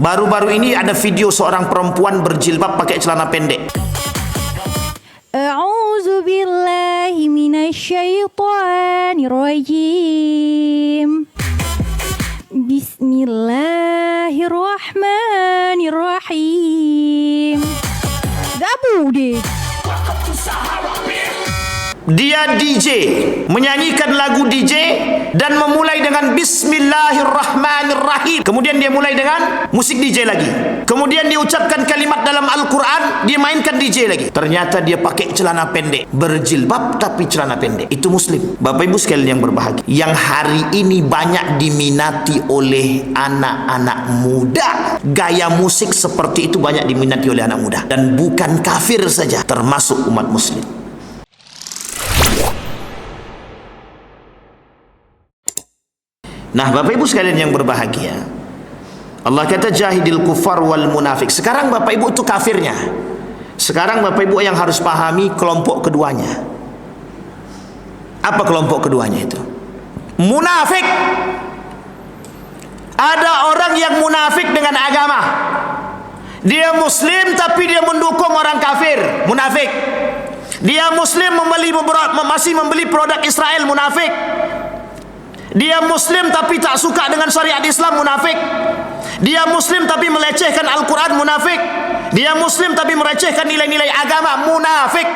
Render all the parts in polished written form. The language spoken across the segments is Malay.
Baru-baru ini ada video seorang perempuan berjilbab pakai celana pendek. A'udzu billahi minasyaitonir rajim. Bismillahirrahmanirrahim. Gabu deh. Dia DJ, menyanyikan lagu DJ dan memulai dengan Bismillahirrahmanirrahim. Kemudian dia mulai dengan musik DJ lagi. Kemudian dia ucapkan kalimat dalam Al-Quran, dia mainkan DJ lagi. Ternyata dia pakai celana pendek, berjilbab tapi celana pendek. Itu muslim. Bapak ibu sekalian yang berbahagia, yang hari ini banyak diminati oleh anak-anak muda. Gaya musik seperti itu banyak diminati oleh anak muda. Dan bukan kafir saja, termasuk umat muslim. Nah, Bapak Ibu sekalian yang berbahagia, Allah kata jahidil kufar wal munafik. Sekarang Bapak Ibu itu kafirnya. Sekarang Bapak Ibu yang harus pahami kelompok keduanya. Apa kelompok keduanya itu? Munafik. Ada orang yang munafik dengan agama. Dia muslim tapi dia mendukung orang kafir, munafik. Dia muslim masih membeli produk Israel, munafik. Dia muslim tapi tak suka dengan syariat Islam, munafik. Dia muslim tapi melecehkan Al-Quran, munafik. Dia muslim tapi melecehkan nilai-nilai agama, munafik.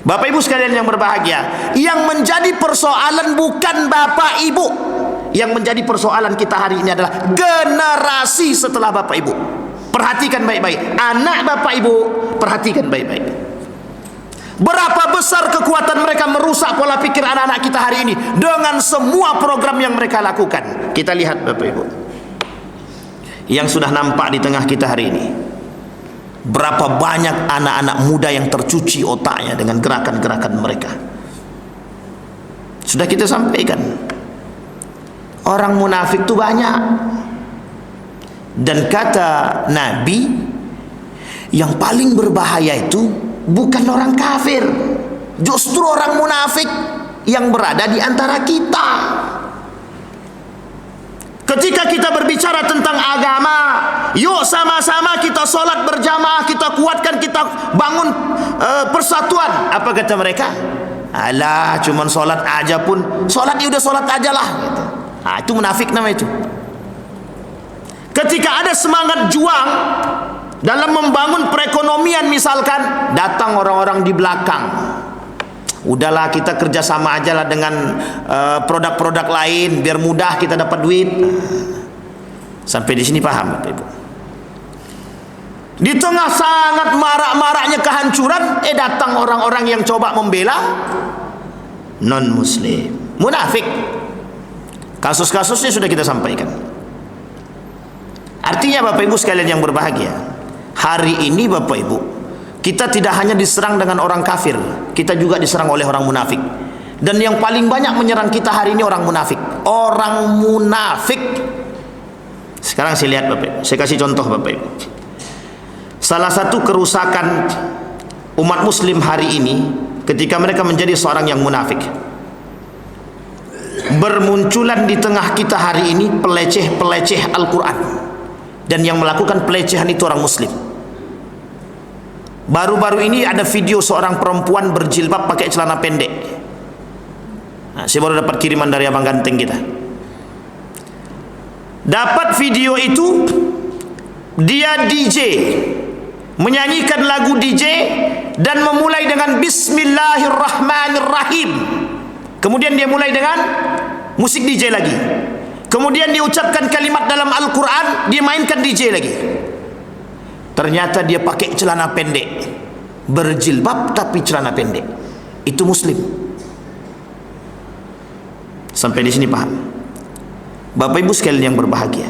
Bapak ibu sekalian yang berbahagia, yang menjadi persoalan bukan bapak ibu. Yang menjadi persoalan kita hari ini adalah generasi setelah bapak ibu. Perhatikan baik-baik. Anak bapak ibu, perhatikan baik-baik. Berapa besar kekuatan mereka merusak pola pikir anak-anak kita hari ini dengan semua program yang mereka lakukan. Kita lihat Bapak Ibu yang sudah nampak di tengah kita hari ini. Berapa banyak anak-anak muda yang tercuci otaknya dengan gerakan-gerakan mereka. Sudah kita sampaikan, orang munafik itu banyak. Dan kata Nabi, yang paling berbahaya itu bukan orang kafir, justru orang munafik yang berada di antara kita. Ketika kita berbicara tentang agama, yuk sama-sama kita sholat berjamaah, kita kuatkan, kita bangun persatuan. Apa kata mereka? Alah, cuman sholat aja pun, sholat ya udah sholat aja lah gitu. Nah, itu munafik nama itu. Ketika ada semangat juang dalam membangun perekonomian misalkan, datang orang-orang di belakang. Udahlah kita kerjasama aja lah dengan produk-produk lain biar mudah kita dapat duit. Sampai di sini paham Bapak Ibu? Di tengah sangat marak-maraknya kehancuran, datang orang-orang yang coba membela non-muslim, munafik. Kasus-kasusnya sudah kita sampaikan. Artinya Bapak Ibu sekalian yang berbahagia, hari ini Bapak Ibu, kita tidak hanya diserang dengan orang kafir, kita juga diserang oleh orang munafik. Dan yang paling banyak menyerang kita hari ini orang munafik. Orang munafik. Sekarang saya lihat Bapak Ibu, saya kasih contoh Bapak Ibu. Salah satu kerusakan umat muslim hari ini ketika mereka menjadi seorang yang munafik. Bermunculan di tengah kita hari ini peleceh-peleceh Al-Quran. Dan yang melakukan pelecehan itu orang muslim. Baru-baru ini ada video seorang perempuan berjilbab pakai celana pendek. Nah, saya baru dapat kiriman dari abang ganteng kita. Dapat video itu, dia DJ, menyanyikan lagu DJ dan memulai dengan Bismillahirrahmanirrahim. Kemudian dia mulai dengan musik DJ lagi. Kemudian diucapkan kalimat dalam Al-Quran, dia mainkan DJ lagi. Ternyata dia pakai celana pendek, berjilbab tapi celana pendek. Itu muslim. Sampai di sini paham? Bapak Ibu sekalian yang berbahagia,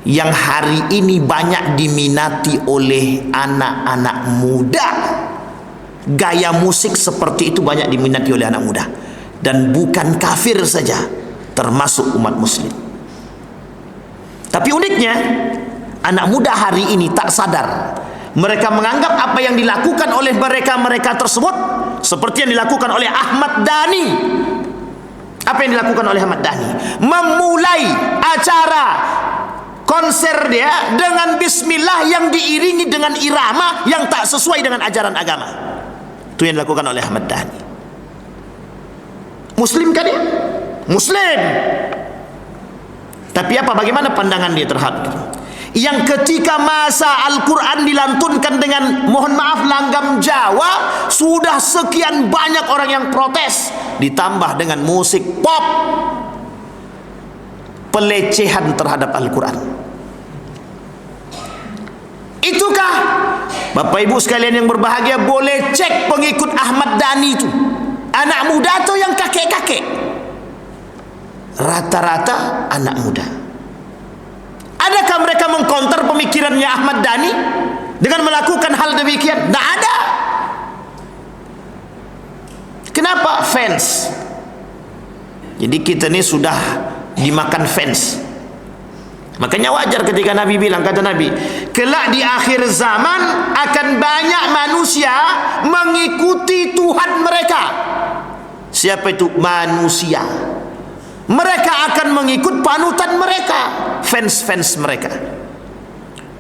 yang hari ini banyak diminati oleh anak-anak muda. Gaya musik seperti itu banyak diminati oleh anak muda. Dan bukan kafir saja, termasuk umat muslim. Tapi uniknya, anak muda hari ini tak sadar. Mereka menganggap apa yang dilakukan oleh mereka tersebut seperti yang dilakukan oleh Ahmad Dhani. Apa yang dilakukan oleh Ahmad Dhani? Memulai acara konser dia dengan bismillah yang diiringi dengan irama yang tak sesuai dengan ajaran agama. Itu yang dilakukan oleh Ahmad Dhani. Muslim kan dia? Muslim. Tapi apa, bagaimana pandangan dia terhadap itu? Yang ketika masa Al-Quran dilantunkan dengan, mohon maaf, langgam Jawa, sudah sekian banyak orang yang protes, ditambah dengan musik pop, pelecehan terhadap Al-Quran. Itukah Bapak Ibu sekalian yang berbahagia? Boleh cek pengikut Ahmad Dhani itu, anak muda atau yang kakek-kakek? Rata-rata anak muda. Adakah mereka mengkonter pemikirannya Ahmad Dhani dengan melakukan hal demikian? Tidak ada. Kenapa? Fans. Jadi kita ni sudah dimakan fans. Makanya wajar ketika Nabi bilang, kata Nabi, kelak di akhir zaman akan banyak manusia mengikuti Tuhan mereka. Siapa itu? Manusia. Mereka akan mengikut panutan mereka, fans-fans mereka.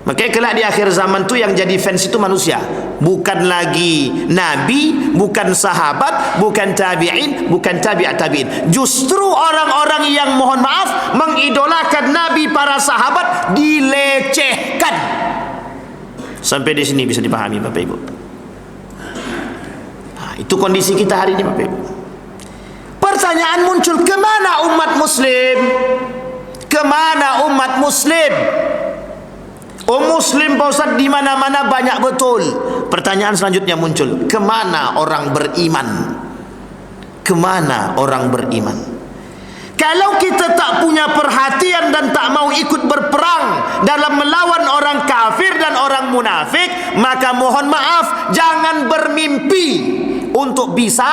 Makanya kelak di akhir zaman tu yang jadi fans itu manusia, bukan lagi Nabi, bukan sahabat, bukan tabi'in, bukan tabi'at tabi'in. Justru orang-orang yang, mohon maaf, mengidolakan Nabi, para sahabat, dilecehkan. Sampai di sini bisa dipahami Bapak Ibu. Nah, itu kondisi kita hari ini Bapak Ibu. Pertanyaan muncul, kemana umat muslim? Kemana umat muslim? Muslim Pak Ustaz di mana-mana banyak betul. Pertanyaan selanjutnya muncul, kemana orang beriman? Kemana orang beriman? Kalau kita tak punya perhatian dan tak mau ikut berperang dalam melawan orang kafir dan orang munafik, maka mohon maaf, jangan bermimpi untuk bisa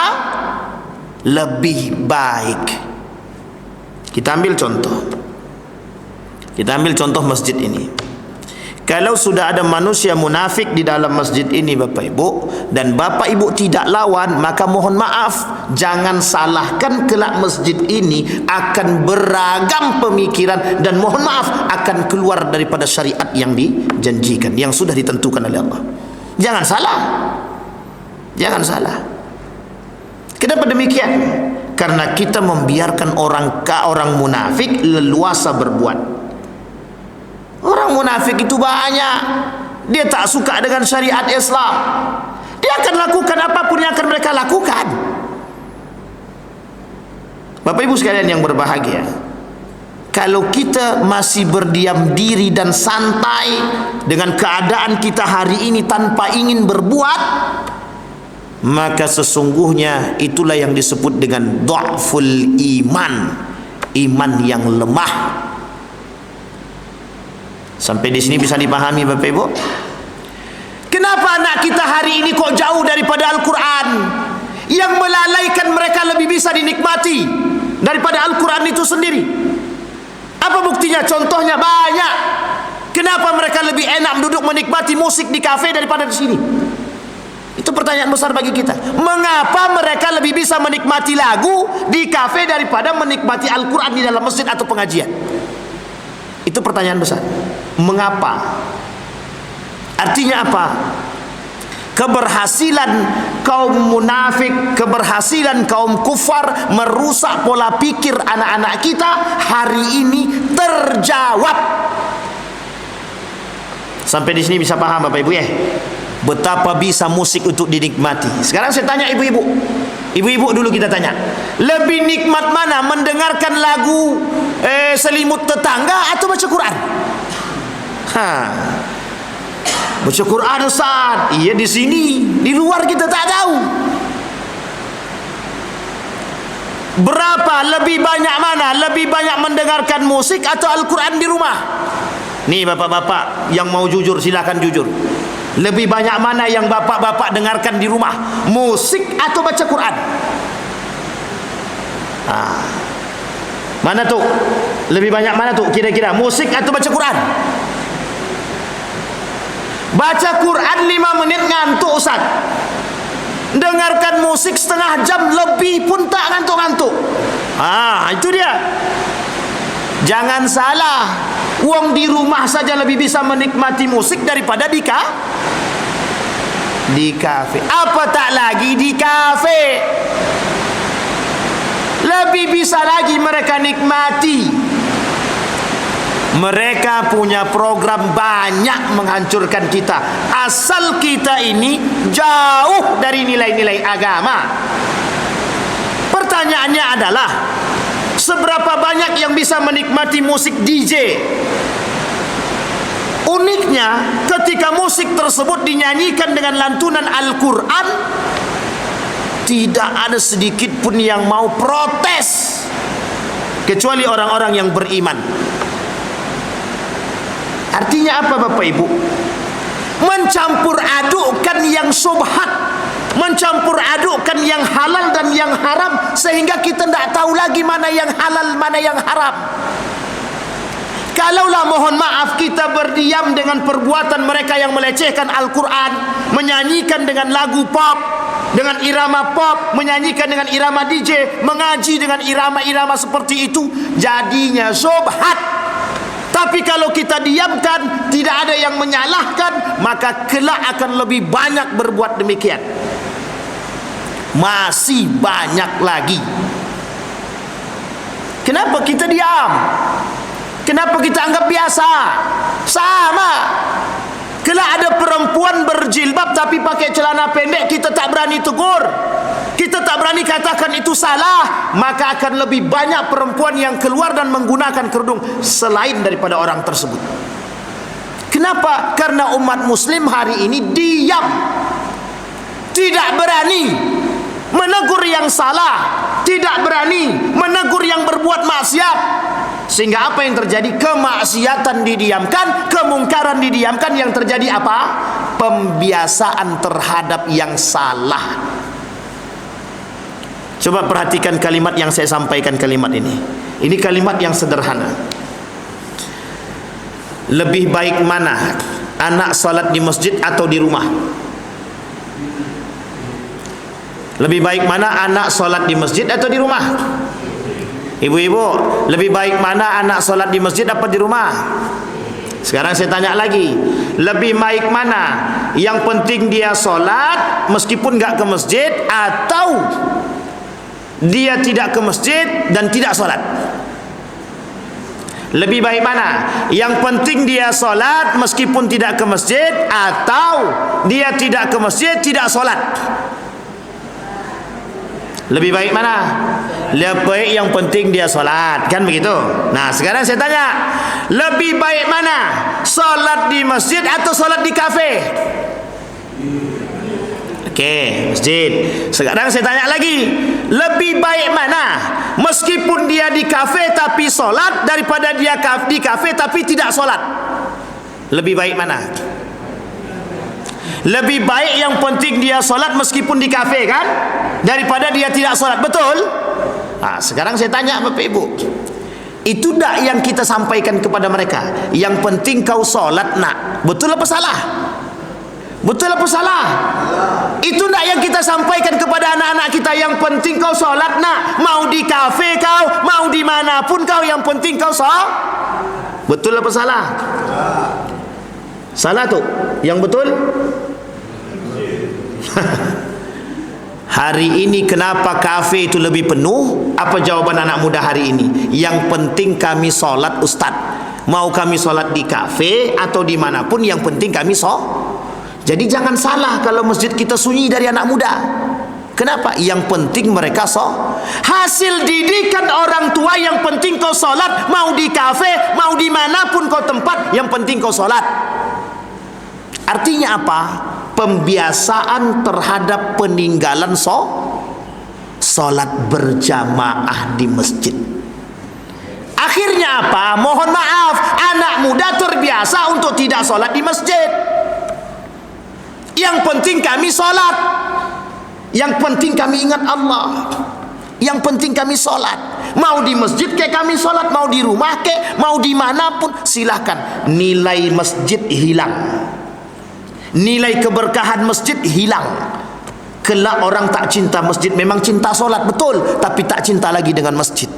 lebih baik. Kita ambil contoh. Kita ambil contoh masjid ini. Kalau sudah ada manusia munafik di dalam masjid ini Bapak Ibu, dan Bapak Ibu tidak lawan, maka mohon maaf, jangan salahkan kelak masjid ini akan beragam pemikiran dan mohon maaf akan keluar daripada syariat yang dijanjikan, yang sudah ditentukan oleh Allah. Jangan salah. Jangan salah. Kenapa demikian? Karena kita membiarkan orang munafik leluasa berbuat. Orang munafik itu banyak. Dia tak suka dengan syariat Islam. Dia akan lakukan apapun yang akan mereka lakukan. Bapak Ibu sekalian yang berbahagia, kalau kita masih berdiam diri dan santai dengan keadaan kita hari ini tanpa ingin berbuat, maka sesungguhnya itulah yang disebut dengan dha'ful iman, iman yang lemah. Sampai di sini bisa dipahami Bapak Ibu? Kenapa anak kita hari ini kok jauh daripada Al-Quran? Yang melalaikan mereka lebih bisa dinikmati daripada Al-Quran itu sendiri. Apa buktinya? Contohnya banyak. Kenapa mereka lebih enak duduk menikmati musik di kafe daripada di sini? Itu pertanyaan besar bagi kita. Mengapa mereka lebih bisa menikmati lagu di kafe daripada menikmati Al-Quran di dalam masjid atau pengajian? Itu pertanyaan besar. Mengapa? Artinya apa? Keberhasilan kaum munafik, keberhasilan kaum kufar merusak pola pikir anak-anak kita hari ini terjawab. Sampai di sini bisa paham Bapak Ibu ya? Betapa bisa musik untuk dinikmati. Sekarang saya tanya ibu-ibu. Ibu-ibu dulu kita tanya, lebih nikmat mana, mendengarkan lagu selimut tetangga atau baca Quran? Baca Quran Ustaz. Iya di sini, di luar kita tak tahu. Berapa lebih banyak mana? Lebih banyak mendengarkan musik atau Al-Quran di rumah? Nih bapak-bapak yang mau jujur silakan jujur. Lebih banyak mana yang bapak-bapak dengarkan di rumah? Musik atau baca Quran? Mana tuh? Lebih banyak mana tuh kira-kira? Musik atau baca Quran? Baca Quran 5 menit ngantuk Ustaz. Dengarkan musik setengah jam lebih pun tak ngantuk-ngantuk. Itu dia. Jangan salah, wong di rumah saja lebih bisa menikmati musik daripada di kafe. Apa tak lagi di kafe? Lebih bisa lagi mereka nikmati. Mereka punya program banyak menghancurkan kita, asal kita ini jauh dari nilai-nilai agama. Pertanyaannya adalah, seberapa banyak yang bisa menikmati musik DJ? Uniknya, ketika musik tersebut dinyanyikan dengan lantunan Al-Quran, tidak ada sedikit pun yang mau protes, kecuali orang-orang yang beriman. Artinya apa Bapak Ibu? Mencampur adukkan yang subhat, mencampur adukkan yang halal dan yang haram, sehingga kita tidak tahu lagi mana yang halal, mana yang haram. Kalaulah mohon maaf kita berdiam dengan perbuatan mereka yang melecehkan Al-Quran, menyanyikan dengan lagu pop, dengan irama pop, menyanyikan dengan irama DJ, mengaji dengan irama-irama seperti itu, jadinya subhat. Tapi kalau kita diamkan, tidak ada yang menyalahkan, maka kelak akan lebih banyak berbuat demikian. Masih banyak lagi. Kenapa kita diam? Kenapa kita anggap biasa? Sama. Kelak ada perempuan berjilbab tapi pakai celana pendek, kita tak berani tegur, kita tak berani katakan itu salah, maka akan lebih banyak perempuan yang keluar dan menggunakan kerudung selain daripada orang tersebut. Kenapa? Karena umat muslim hari ini diam, tidak berani menegur yang salah, tidak berani menegur yang berbuat maksiat. Sehingga apa yang terjadi? Kemaksiatan didiamkan, kemungkaran didiamkan. Yang terjadi apa? Pembiasaan terhadap yang salah. Coba perhatikan kalimat yang saya sampaikan, kalimat ini. Ini kalimat yang sederhana. Lebih baik mana? Anak salat di masjid atau di rumah? Lebih baik mana anak salat di masjid atau di rumah? Ibu-ibu, lebih baik mana anak solat di masjid apa di rumah? Sekarang saya tanya lagi, lebih baik mana? Yang penting dia solat meskipun gak ke masjid, atau dia tidak ke masjid dan tidak solat? Lebih baik mana? Yang penting dia solat meskipun tidak ke masjid, atau dia tidak ke masjid, tidak solat? Lebih baik mana? Lebih baik yang penting dia solat, kan begitu? Nah sekarang saya tanya, lebih baik mana? Solat di masjid atau solat di kafe? Oke, masjid. Sekarang saya tanya lagi, lebih baik mana? Meskipun dia di kafe tapi solat, daripada dia di kafe tapi tidak solat? Lebih baik mana? Lebih baik yang penting dia solat meskipun di kafe, kan, daripada dia tidak solat, betul? Nah, sekarang saya tanya Bapak Ibu, itu tak yang kita sampaikan kepada mereka? Yang penting kau solat nak, betul apa salah? Betul apa salah? Itu tak yang kita sampaikan kepada anak-anak kita? Yang penting kau solat nak, mau di kafe kau, mau dimanapun kau, yang penting kau solat. Betul apa salah? Salah tuh. Yang betul? Hari ini kenapa kafe itu lebih penuh? Apa jawaban anak muda hari ini? Yang penting kami solat Ustaz. Mau kami solat di kafe atau dimanapun, yang penting kami Jadi jangan salah kalau masjid kita sunyi dari anak muda. Kenapa? Yang penting mereka hasil didikan orang tua, yang penting kau solat. Mau di kafe, mau dimanapun kau tempat, yang penting kau solat. Artinya apa? Pembiasaan terhadap peninggalan solat berjamaah di masjid. Akhirnya apa? Mohon maaf, anak muda terbiasa untuk tidak solat di masjid. Yang penting kami solat, yang penting kami ingat Allah, yang penting kami solat. Mau di masjid kayak kami solat, mau di rumah kayak, mau dimanapun silahkan. Nilai masjid hilang, nilai keberkahan masjid hilang. Kelak orang tak cinta masjid, memang cinta solat betul, tapi tak cinta lagi dengan masjid.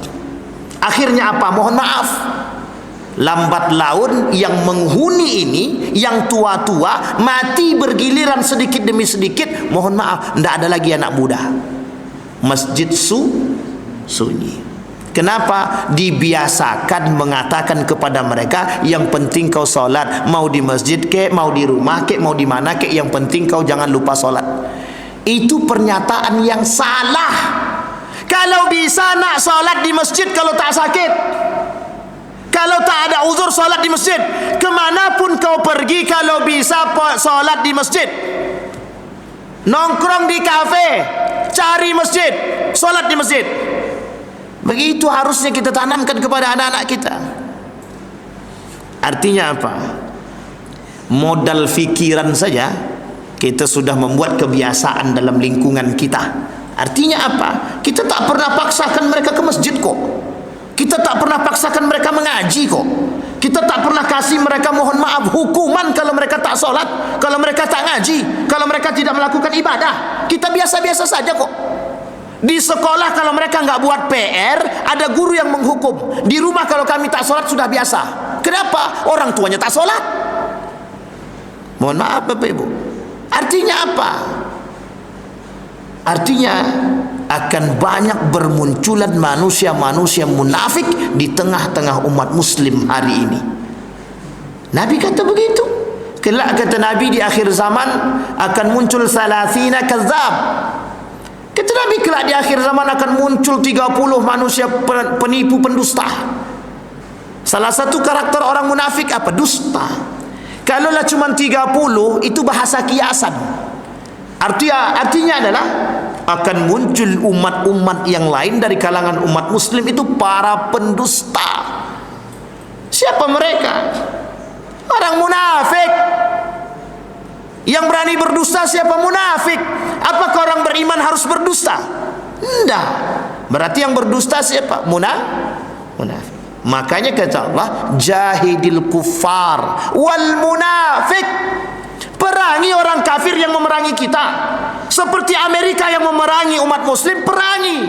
Akhirnya apa? Mohon maaf, lambat laun yang menghuni ini, yang tua-tua mati bergiliran sedikit demi sedikit. Mohon maaf, tidak ada lagi anak muda. Masjid sunyi. Kenapa? Dibiasakan mengatakan kepada mereka, yang penting kau solat, mau di masjid ke, mau di rumah ke, mau di mana ke, yang penting kau jangan lupa solat. Itu pernyataan yang salah. Kalau bisa nak solat di masjid kalau tak sakit, kalau tak ada uzur, solat di masjid. Kemanapun kau pergi, kalau bisa solat di masjid. Nongkrong di kafe, cari masjid, solat di masjid. Begitu harusnya kita tanamkan kepada anak-anak kita. Artinya apa? Modal fikiran saja kita sudah membuat kebiasaan dalam lingkungan kita. Artinya apa? Kita tak pernah paksakan mereka ke masjid kok. Kita tak pernah paksakan mereka mengaji kok. Kita tak pernah kasih mereka, mohon maaf, hukuman kalau mereka tak solat, kalau mereka tak ngaji, kalau mereka tidak melakukan ibadah. Kita biasa-biasa saja kok. Di sekolah kalau mereka nggak buat PR, ada guru yang menghukum. Di rumah kalau kami tak sholat sudah biasa. Kenapa? Orang tuanya tak sholat. Mohon maaf Bapak Ibu. Artinya apa? Artinya akan banyak bermunculan manusia-manusia munafik di tengah-tengah umat muslim hari ini. Nabi kata begitu. Kelak kata Nabi, di akhir zaman akan muncul salasina kazzab. Kata Nabi, kelak di akhir zaman akan muncul 30 manusia penipu, pendusta. Salah satu karakter orang munafik apa? Dusta. Kalaulah cuma 30, itu bahasa kiasan. Artinya adalah akan muncul umat-umat yang lain dari kalangan umat muslim itu para pendusta. Siapa mereka? Orang munafik. Yang berani berdusta siapa? Munafik. Apakah orang beriman harus berdusta? Tidak. Berarti yang berdusta siapa? Munafik. Makanya kata Allah, jahidil kuffar wal munafik. Perangi orang kafir yang memerangi kita. Seperti Amerika yang memerangi umat muslim, perangi.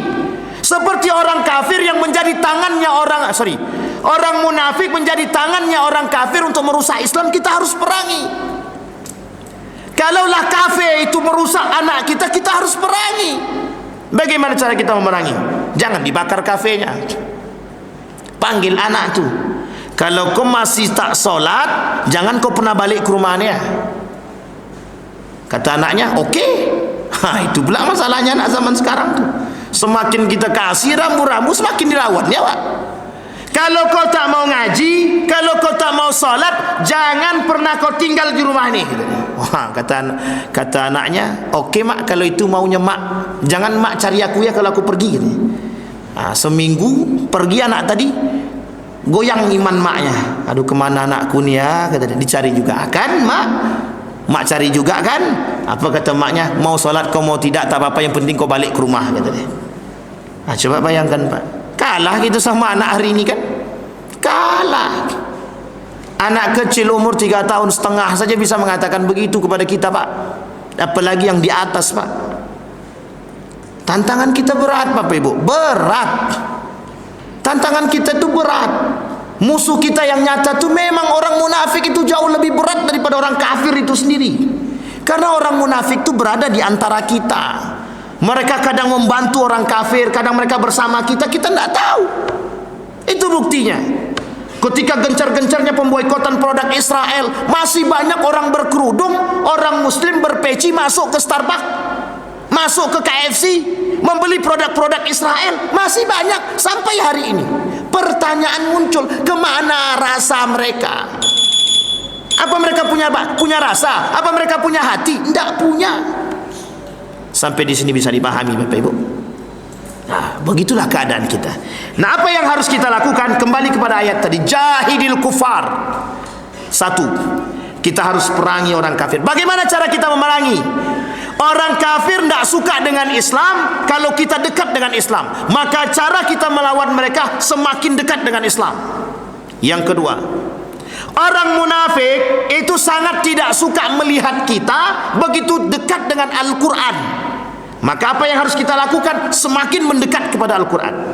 Seperti orang kafir yang menjadi tangannya orang munafik menjadi tangannya orang kafir untuk merusak Islam, kita harus perangi. Kalaulah kafe itu merusak anak kita, kita harus perangi. Bagaimana cara kita memerangi? Jangan dibakar kafenya. Panggil anak tu. Kalau kau masih tak solat, jangan kau pernah balik ke rumahnya. Kata anaknya, oke. Itu pula masalahnya anak zaman sekarang tu. Semakin kita kasih rambu-rambu, semakin dirawatnya, Pak. Kalau kau tak mau ngaji, kalau kau tak mau solat, jangan pernah kau tinggal di rumah ni. Wah, kata anaknya, oke mak, kalau itu maunya mak, jangan mak cari aku ya kalau aku pergi. Seminggu pergi anak tadi, goyang iman maknya. Aduh, kemana anakku ni ya? Kata dia, dicari juga kan mak? Mak cari juga kan? Apa kata maknya? Mau solat kau mau tidak, tak apa-apa, yang penting kau balik ke rumah, kata dia. Coba bayangkan Pak, kalah kita sama anak hari ini kan? Kalah. Anak kecil umur 3 tahun setengah saja bisa mengatakan begitu kepada kita Pak. Apalagi yang di atas Pak. Tantangan kita berat Bapak Ibu, berat. Tantangan kita itu berat. Musuh kita yang nyata itu memang orang munafik, itu jauh lebih berat daripada orang kafir itu sendiri. Karena orang munafik itu berada di antara kita. Mereka kadang membantu orang kafir, kadang mereka bersama kita, kita tidak tahu. Itu buktinya. Ketika gencar-gencarnya pemboikotan produk Israel, masih banyak orang berkerudung, orang muslim berpeci masuk ke Starbucks, masuk ke KFC, membeli produk-produk Israel. Masih banyak sampai hari ini. Pertanyaan muncul, kemana rasa mereka? Apa mereka punya rasa? Apa mereka punya hati? Tidak punya. Sampai di sini bisa dipahami Bapak Ibu. Nah, begitulah keadaan kita. Nah, apa yang harus kita lakukan? Kembali kepada ayat tadi, jahidil kufar. 1, kita harus perangi orang kafir. Bagaimana cara kita memerangi? Orang kafir tidak suka dengan Islam. Kalau kita dekat dengan Islam, maka cara kita melawan mereka semakin dekat dengan Islam. Yang kedua, orang munafik itu sangat tidak suka melihat kita begitu dekat dengan Al-Quran. Maka apa yang harus kita lakukan? Semakin mendekat kepada Al-Quran.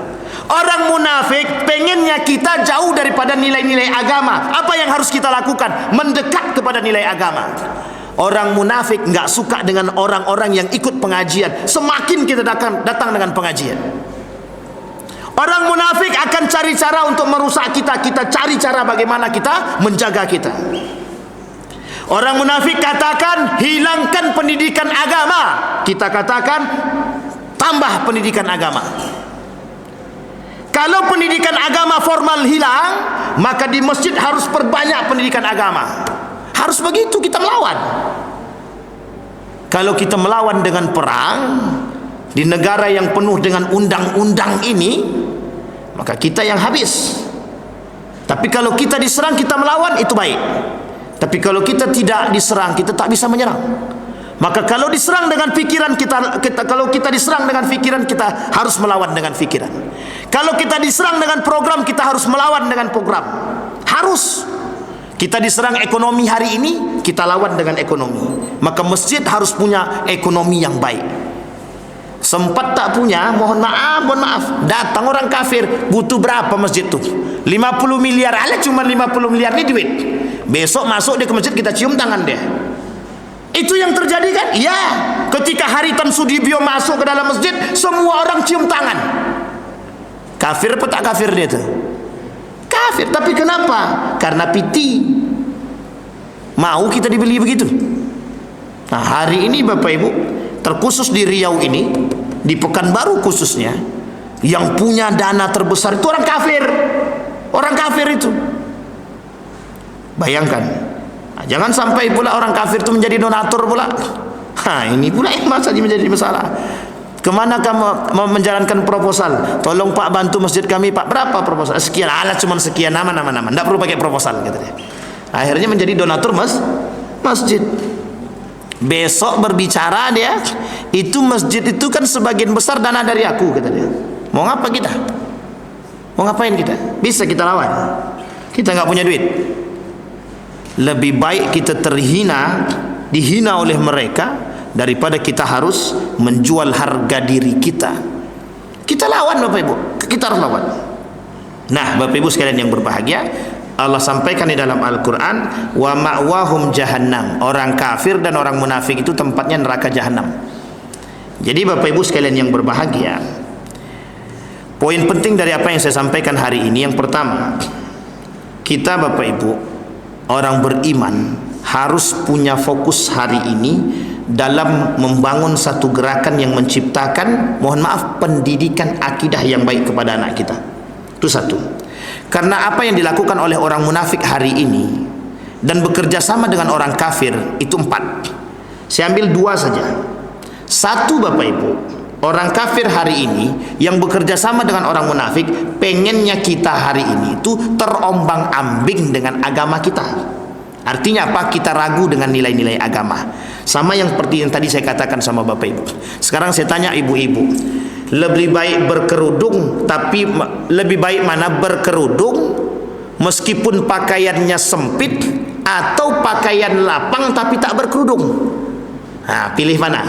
Orang munafik pengennya kita jauh daripada nilai-nilai agama. Apa yang harus kita lakukan? Mendekat kepada nilai agama. Orang munafik nggak suka dengan orang-orang yang ikut pengajian. Semakin kita datang dengan pengajian, orang munafik akan cari cara untuk merusak kita. Kita cari cara bagaimana kita menjaga kita. Orang munafik katakan hilangkan pendidikan agama. Kita katakan tambah pendidikan agama. Kalau pendidikan agama formal hilang, maka di masjid harus perbanyak pendidikan agama. Harus begitu kita melawan. Kalau kita melawan dengan perang di negara yang penuh dengan undang-undang ini, maka kita yang habis. Tapi kalau kita diserang, kita melawan, itu baik. Tapi kalau kita tidak diserang, kita tak bisa menyerang. Maka kalau diserang dengan pikiran kalau kita diserang dengan pikiran, kita harus melawan dengan pikiran. Kalau kita diserang dengan program, kita harus melawan dengan program. Harus. Kita diserang ekonomi hari ini, kita lawan dengan ekonomi. Maka masjid harus punya ekonomi yang baik. Sempat tak punya, mohon maaf, datang orang kafir, butuh berapa masjid tu? 50 miliar, ala cuma 50 miliar ni duit. Besok masuk dia ke masjid, kita cium tangan dia. Itu yang terjadi kan? Ya. Ketika Haritanu Sudibyo masuk ke dalam masjid, semua orang cium tangan. Kafir apa tak kafir dia tu? Kafir. Tapi kenapa? Karena piti. Mau kita dibeli begitu. Nah, hari ini Bapak Ibu, terkhusus di Riau ini, di Pekanbaru khususnya, yang punya dana terbesar itu orang kafir. Orang kafir itu. Bayangkan. Nah, jangan sampai pula orang kafir itu menjadi donatur pula. Ini pula yang menjadi masalah. Kemana kamu mau menjalankan proposal? Tolong Pak bantu masjid kami Pak. Berapa proposal? Sekian. Alah cuma sekian, nama. Tidak perlu pakai proposal, kata dia. Akhirnya menjadi donatur masjid. Besok berbicara dia, itu masjid itu kan sebagian besar dana dari aku, kata dia. Mau ngapa kita? Mau ngapain kita? Bisa kita lawan. Kita nggak punya duit. Lebih baik kita dihina oleh mereka, daripada kita harus menjual harga diri kita. Kita lawan Bapak Ibu, kita harus lawan. Nah Bapak Ibu sekalian yang berbahagia, Allah sampaikan di dalam Al-Quran, wa ma'wahum jahannam. Orang kafir dan orang munafik itu tempatnya neraka jahannam. Jadi Bapak Ibu sekalian yang berbahagia, poin penting dari apa yang saya sampaikan hari ini, yang pertama, kita Bapak Ibu orang beriman harus punya fokus hari ini dalam membangun satu gerakan yang menciptakan, mohon maaf, pendidikan akidah yang baik kepada anak kita. Itu satu. Karena apa yang dilakukan oleh orang munafik hari ini dan bekerja sama dengan orang kafir itu 4. Saya ambil 2 saja. Satu Bapak Ibu, orang kafir hari ini yang bekerja sama dengan orang munafik, pengennya kita hari ini itu terombang-ambing dengan agama kita. Artinya apa? Kita ragu dengan nilai-nilai agama. Sama yang seperti yang tadi saya katakan sama Bapak Ibu. Sekarang saya tanya ibu-ibu, lebih baik berkerudung, tapi lebih baik mana? Berkerudung meskipun pakaiannya sempit, atau pakaian lapang tapi tak berkerudung? Nah, pilih mana?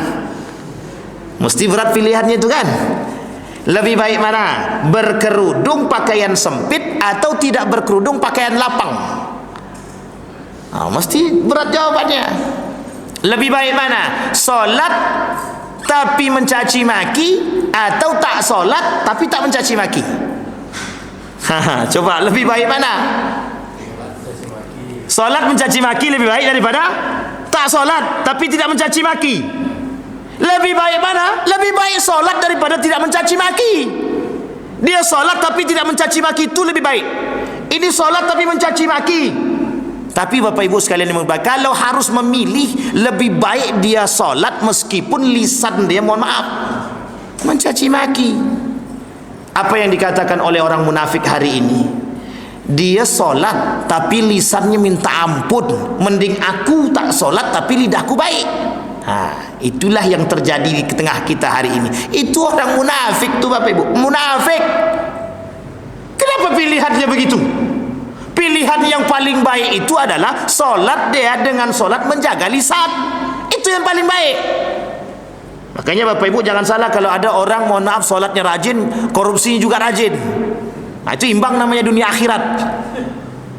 Mesti berat pilihannya itu kan. Lebih baik mana? Berkerudung pakaian sempit, atau tidak berkerudung pakaian lapang? Mesti berat jawabannya. Lebih baik mana? Solat tapi mencaci maki, atau tak solat tapi tak mencaci maki? Coba lebih baik mana? Solat mencaci maki lebih baik daripada tak solat tapi tidak mencaci maki. Lebih baik mana? Lebih baik solat daripada tidak mencaci maki. Dia solat tapi tidak mencaci maki, itu lebih baik. Ini solat tapi mencaci maki. Tapi Bapak Ibu sekalian yang berbahagia, kalau harus memilih, lebih baik dia solat meskipun lisan dia, mohon maaf, mencaci maki. Apa yang dikatakan oleh orang munafik hari ini? Dia solat tapi lisannya minta ampun. Mending aku tak solat tapi lidahku baik. Itulah yang terjadi di tengah kita hari ini. Itu orang munafik tuh Bapak Ibu, munafik. Kenapa pilihannya begitu? Pilihan yang paling baik itu adalah solat dia dengan solat menjaga lisan. Itu yang paling baik. Makanya Bapak Ibu jangan salah kalau ada orang, mohon maaf, solatnya rajin, korupsinya juga rajin. Nah, itu imbang namanya dunia akhirat.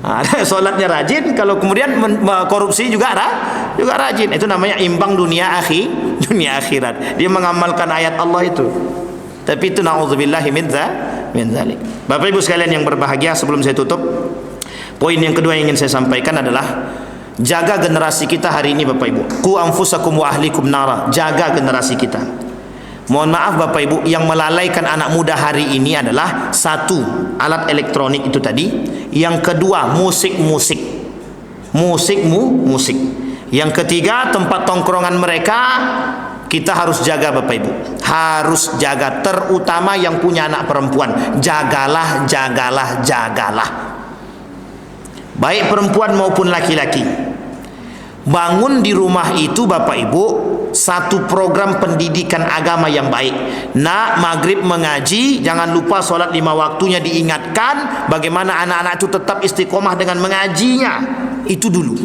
Nah, solatnya rajin, kalau kemudian korupsi juga rajin. Itu namanya imbang dunia akhirat. Dia mengamalkan ayat Allah itu. Tapi itu na'udzubillahi min dzalik. Bapak Ibu sekalian yang berbahagia, sebelum saya tutup, poin yang kedua yang ingin saya sampaikan adalah jaga generasi kita hari ini Bapak Ibu. Qu anfusakum wa ahlikum nara. Jaga generasi kita. Mohon maaf Bapak Ibu, yang melalaikan anak muda hari ini adalah satu, alat elektronik itu tadi. Yang kedua, musik. Yang ketiga, tempat tongkrongan mereka. Kita harus jaga Bapak Ibu. Harus jaga, terutama yang punya anak perempuan. Jagalah. Baik perempuan maupun laki-laki. Bangun di rumah itu Bapak Ibu satu program pendidikan agama yang baik. Nak, maghrib mengaji, jangan lupa solat 5 waktunya diingatkan. Bagaimana anak-anak itu tetap istiqomah dengan mengajinya. Itu dulu.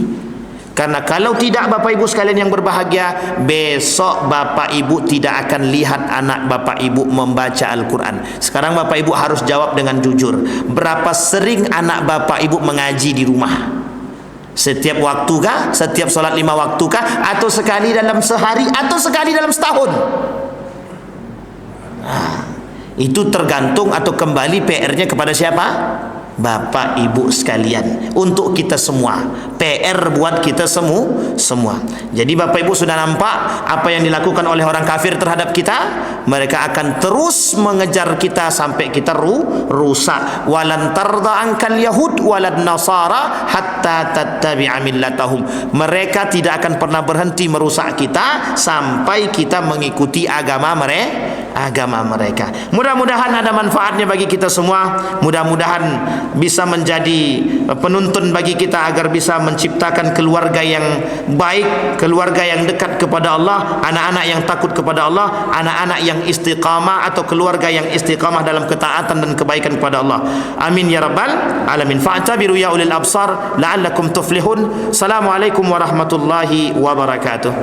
Karena kalau tidak Bapak Ibu sekalian yang berbahagia, besok Bapak Ibu tidak akan lihat anak Bapak Ibu membaca Al-Quran. Sekarang Bapak Ibu harus jawab dengan jujur. Berapa sering anak Bapak Ibu mengaji di rumah? Setiap waktu kah? Setiap solat 5 waktu kah? Atau sekali dalam sehari? Atau sekali dalam setahun? Nah, itu tergantung atau kembali PR-nya kepada siapa? Bapak Ibu sekalian, untuk kita semua, PR buat kita semua. Jadi Bapak Ibu sudah nampak apa yang dilakukan oleh orang kafir terhadap kita. Mereka akan terus mengejar kita sampai kita rusak. Walan tarda ankal yahud walad nasara hatta tattabi'a millatahum. Mereka tidak akan pernah berhenti merusak kita sampai kita mengikuti agama mereka. Mudah-mudahan ada manfaatnya bagi kita semua. Mudah-mudahan bisa menjadi penuntun bagi kita agar bisa menciptakan keluarga yang baik, keluarga yang dekat kepada Allah, anak-anak yang takut kepada Allah, anak-anak yang istiqamah atau keluarga yang istiqamah dalam ketaatan dan kebaikan kepada Allah. Amin ya rabbal alamin. Fa'tabiru ya ulil absar la'allakum tuflihun. Assalamualaikum warahmatullahi wabarakatuh.